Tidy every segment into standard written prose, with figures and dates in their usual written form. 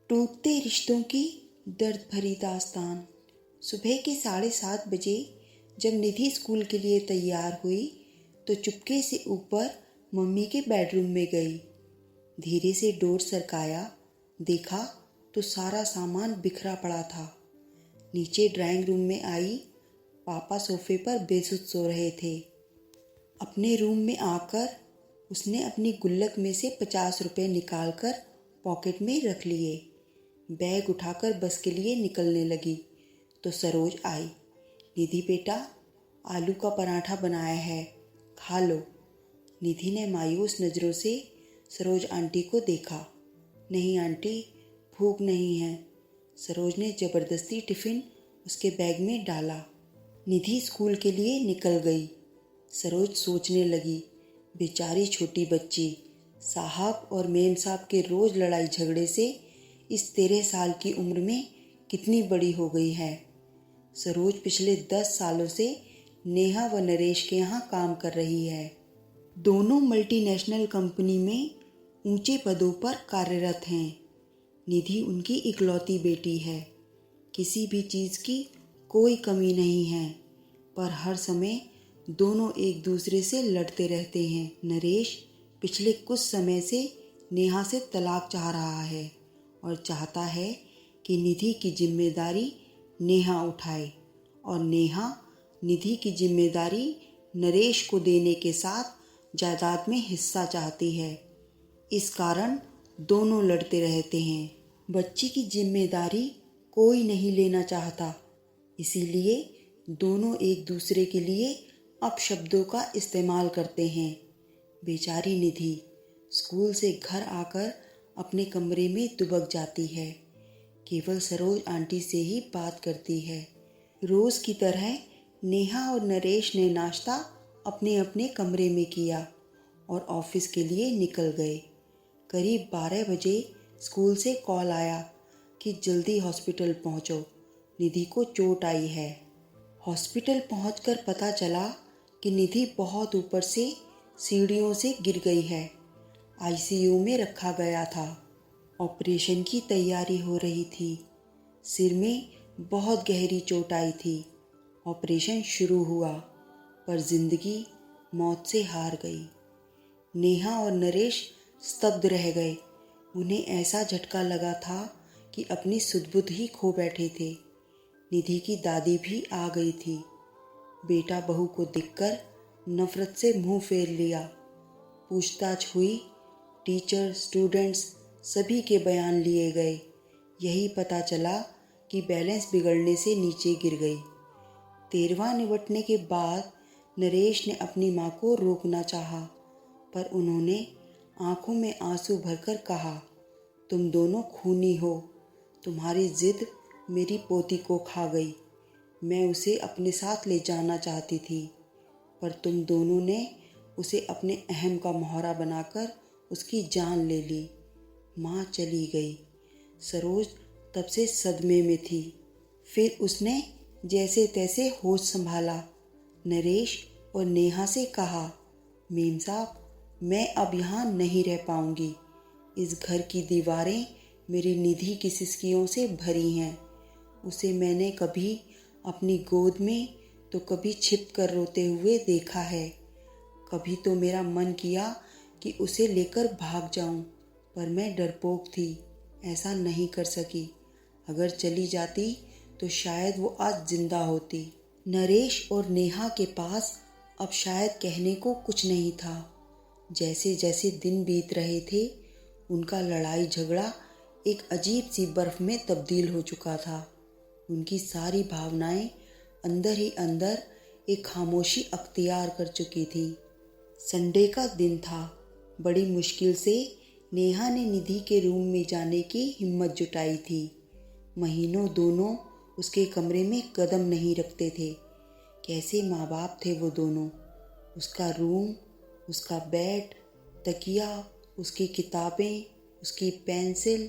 टूटते रिश्तों की दर्द भरी दास्तान। सुबह के 7:30 बजे जब निधि स्कूल के लिए तैयार हुई तो चुपके से ऊपर मम्मी के बेडरूम में गई। धीरे से डोर सरकाया, देखा तो सारा सामान बिखरा पड़ा था। नीचे ड्राइंग रूम में आई, पापा सोफे पर बेसुध सो रहे थे। अपने रूम में आकर उसने अपनी गुल्लक में से 50 रुपए निकालकर पॉकेट में रख लिए। बैग उठाकर बस के लिए निकलने लगी तो सरोज आई। निधि बेटा, आलू का पराठा बनाया है, खा लो। निधि ने मायूस नज़रों से सरोज आंटी को देखा। नहीं आंटी, भूख नहीं है। सरोज ने ज़बरदस्ती टिफ़िन उसके बैग में डाला। निधि स्कूल के लिए निकल गई। सरोज सोचने लगी, बेचारी छोटी बच्ची, साहब और मेम साहब के रोज़ लड़ाई झगड़े से इस 13 साल की उम्र में कितनी बड़ी हो गई है। सरोज पिछले 10 सालों से नेहा व नरेश के यहाँ काम कर रही है। दोनों मल्टीनेशनल कंपनी में ऊंचे पदों पर कार्यरत हैं। निधि उनकी इकलौती बेटी है। किसी भी चीज़ की कोई कमी नहीं है, पर हर समय दोनों एक दूसरे से लड़ते रहते हैं। नरेश पिछले कुछ समय से नेहा से तलाक चाह रहा है और चाहता है कि निधि की जिम्मेदारी नेहा उठाए और नेहा निधि की जिम्मेदारी नरेश को देने के साथ जायदाद में हिस्सा चाहती है। इस कारण दोनों लड़ते रहते हैं। बच्ची की जिम्मेदारी कोई नहीं लेना चाहता, इसीलिए दोनों एक दूसरे के लिए अपशब्दों का इस्तेमाल करते हैं। बेचारी निधि स्कूल से घर आकर अपने कमरे में दुबक जाती है। केवल सरोज आंटी से ही बात करती है। रोज़ की तरह नेहा और नरेश ने नाश्ता अपने अपने कमरे में किया और ऑफिस के लिए निकल गए। करीब 12 बजे स्कूल से कॉल आया कि जल्दी हॉस्पिटल पहुंचो, निधि को चोट आई है। हॉस्पिटल पहुंचकर पता चला कि निधि बहुत ऊपर से सीढ़ियों से गिर गई है। आईसीयू में रखा गया था। ऑपरेशन की तैयारी हो रही थी। सिर में बहुत गहरी चोट आई थी। ऑपरेशन शुरू हुआ, पर जिंदगी मौत से हार गई। नेहा और नरेश स्तब्ध रह गए। उन्हें ऐसा झटका लगा था कि अपनी सुध-बुध ही खो बैठे थे। निधि की दादी भी आ गई थी। बेटा बहू को देखकर नफरत से मुंह फेर लिया। पूछताछ हुई। टीचर, स्टूडेंट्स सभी के बयान लिए गए। यही पता चला कि बैलेंस बिगड़ने से नीचे गिर गई। 13वां निवटने के बाद नरेश ने अपनी माँ को रोकना चाहा, पर उन्होंने आंखों में आंसू भरकर कहा, तुम दोनों खूनी हो। तुम्हारी जिद मेरी पोती को खा गई। मैं उसे अपने साथ ले जाना चाहती थी, पर तुम दोनों ने उसे अपने अहम का मोहरा बनाकर उसकी जान ले ली। माँ चली गई। सरोज तब से सदमे में थी। फिर उसने जैसे तैसे होश संभाला। नरेश और नेहा से कहा, मेम साहब, मैं अब यहाँ नहीं रह पाऊँगी। इस घर की दीवारें मेरी निधि की सिसकियों से भरी हैं। उसे मैंने कभी अपनी गोद में तो कभी छिप कर रोते हुए देखा है। कभी तो मेरा मन किया कि उसे लेकर भाग जाऊं, पर मैं डरपोक थी, ऐसा नहीं कर सकी। अगर चली जाती तो शायद वो आज जिंदा होती। नरेश और नेहा के पास अब शायद कहने को कुछ नहीं था। जैसे जैसे दिन बीत रहे थे, उनका लड़ाई झगड़ा एक अजीब सी बर्फ में तब्दील हो चुका था। उनकी सारी भावनाएं अंदर ही अंदर एक खामोशी अख्तियार कर चुकी थी। संडे का दिन था। बड़ी मुश्किल से नेहा ने निधि के रूम में जाने की हिम्मत जुटाई थी। महीनों दोनों उसके कमरे में कदम नहीं रखते थे। कैसे माँ बाप थे वो दोनों। उसका रूम, उसका बेड, तकिया, उसकी किताबें, उसकी पेंसिल,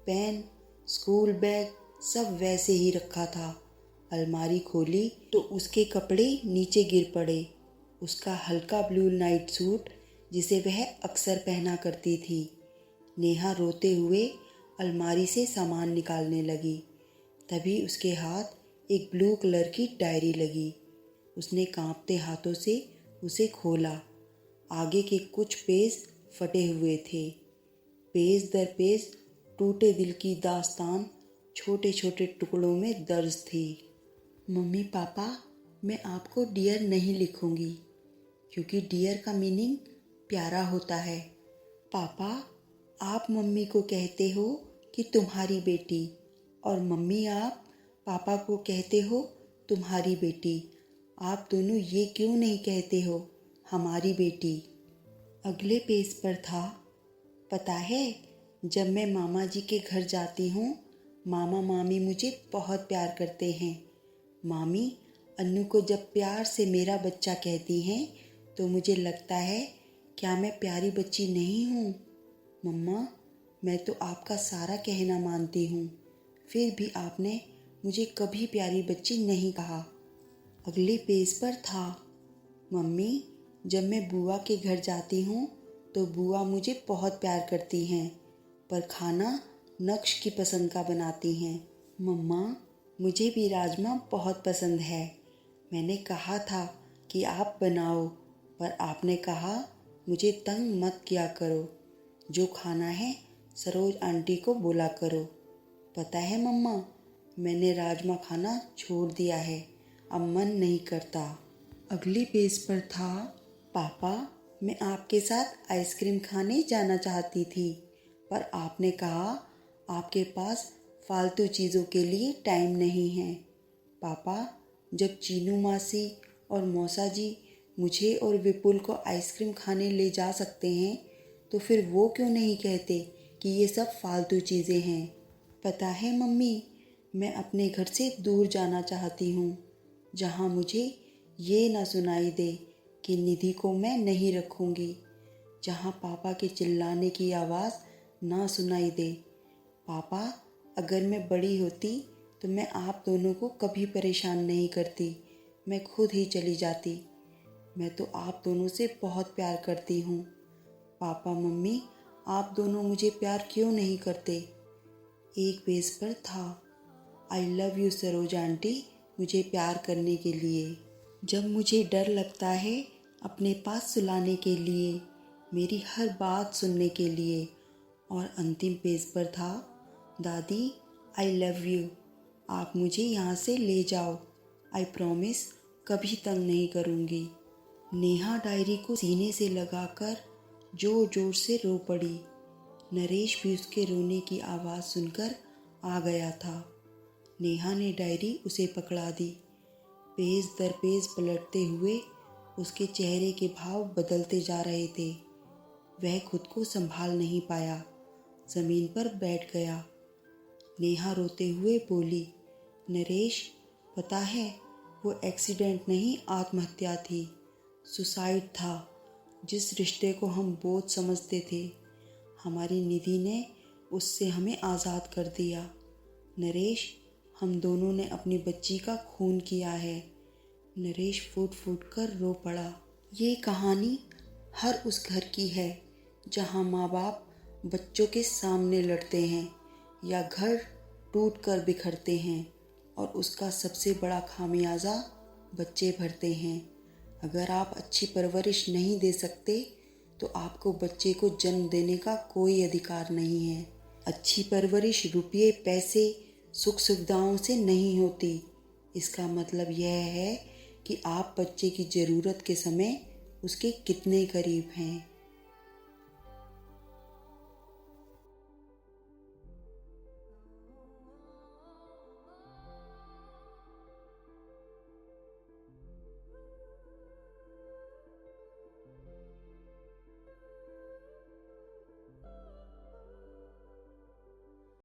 पेन, स्कूल बैग सब वैसे ही रखा था। अलमारी खोली तो उसके कपड़े नीचे गिर पड़े। उसका हल्का ब्लू नाइट सूट जिसे वह अक्सर पहना करती थी। नेहा रोते हुए अलमारी से सामान निकालने लगी। तभी उसके हाथ एक ब्लू कलर की डायरी लगी। उसने कांपते हाथों से उसे खोला। आगे के कुछ पेज फटे हुए थे। पेज दर पेज टूटे दिल की दास्तान छोटे छोटे टुकड़ों में दर्ज थी। मम्मी पापा, मैं आपको डियर नहीं लिखूंगी क्योंकि डियर का मीनिंग प्यारा होता है। पापा, आप मम्मी को कहते हो कि तुम्हारी बेटी, और मम्मी आप पापा को कहते हो तुम्हारी बेटी। आप दोनों ये क्यों नहीं कहते हो हमारी बेटी? अगले पेज पर था, पता है, जब मैं मामा जी के घर जाती हूँ, मामा मामी मुझे बहुत प्यार करते हैं। मामी अन्नू को जब प्यार से मेरा बच्चा कहती हैं तो मुझे लगता है, क्या मैं प्यारी बच्ची नहीं हूँ? मम्मा, मैं तो आपका सारा कहना मानती हूँ, फिर भी आपने मुझे कभी प्यारी बच्ची नहीं कहा। अगले पेज पर था, मम्मी जब मैं बुआ के घर जाती हूँ तो बुआ मुझे बहुत प्यार करती हैं, पर खाना नक्श की पसंद का बनाती हैं। मम्मा, मुझे भी राजमा बहुत पसंद है। मैंने कहा था कि आप बनाओ, पर आपने कहा मुझे तंग मत किया करो। जो खाना है सरोज आंटी को बोला करो। पता है मम्मा, मैंने राजमा खाना छोड़ दिया है, अब मन नहीं करता। अगले पेज पर था, पापा मैं आपके साथ आइसक्रीम खाने जाना चाहती थी, पर आपने कहा आपके पास फालतू चीज़ों के लिए टाइम नहीं है। पापा, जब चीनू मासी और मौसा जी मुझे और विपुल को आइसक्रीम खाने ले जा सकते हैं, तो फिर वो क्यों नहीं कहते कि ये सब फालतू चीज़ें हैं? पता है मम्मी, मैं अपने घर से दूर जाना चाहती हूँ, जहाँ मुझे ये ना सुनाई दे कि निधि को मैं नहीं रखूँगी, जहाँ पापा के चिल्लाने की आवाज़ ना सुनाई दे। पापा, अगर मैं बड़ी होती तो मैं आप दोनों को कभी परेशान नहीं करती, मैं खुद ही चली जाती। मैं तो आप दोनों से बहुत प्यार करती हूँ। पापा मम्मी, आप दोनों मुझे प्यार क्यों नहीं करते? एक पेज पर था, I love you Saroj aunty, मुझे प्यार करने के लिए, जब मुझे डर लगता है अपने पास सुलाने के लिए, मेरी हर बात सुनने के लिए। और अंतिम पेज पर था, दादी आई लव यू, आप मुझे यहाँ से ले जाओ, आई प्रॉमिस कभी तंग नहीं करूँगी। नेहा डायरी को सीने से लगाकर जोर जोर से रो पड़ी। नरेश भी उसके रोने की आवाज़ सुनकर आ गया था। नेहा ने डायरी उसे पकड़ा दी। पेज दर पेज पलटते हुए उसके चेहरे के भाव बदलते जा रहे थे। वह खुद को संभाल नहीं पाया, ज़मीन पर बैठ गया। नेहा रोते हुए बोली, नरेश, पता है वो एक्सीडेंट नहीं आत्महत्या थी, सुसाइड था। जिस रिश्ते को हम बोझ समझते थे, हमारी निधि ने उससे हमें आज़ाद कर दिया। नरेश, हम दोनों ने अपनी बच्ची का खून किया है। नरेश फूट फूट कर रो पड़ा। ये कहानी हर उस घर की है जहाँ माँ बाप बच्चों के सामने लड़ते हैं या घर टूट कर बिखरते हैं, और उसका सबसे बड़ा खामियाजा बच्चे भरते हैं। अगर आप अच्छी परवरिश नहीं दे सकते तो आपको बच्चे को जन्म देने का कोई अधिकार नहीं है। अच्छी परवरिश रुपये पैसे सुख सुविधाओं से नहीं होती। इसका मतलब यह है कि आप बच्चे की ज़रूरत के समय उसके कितने करीब हैं।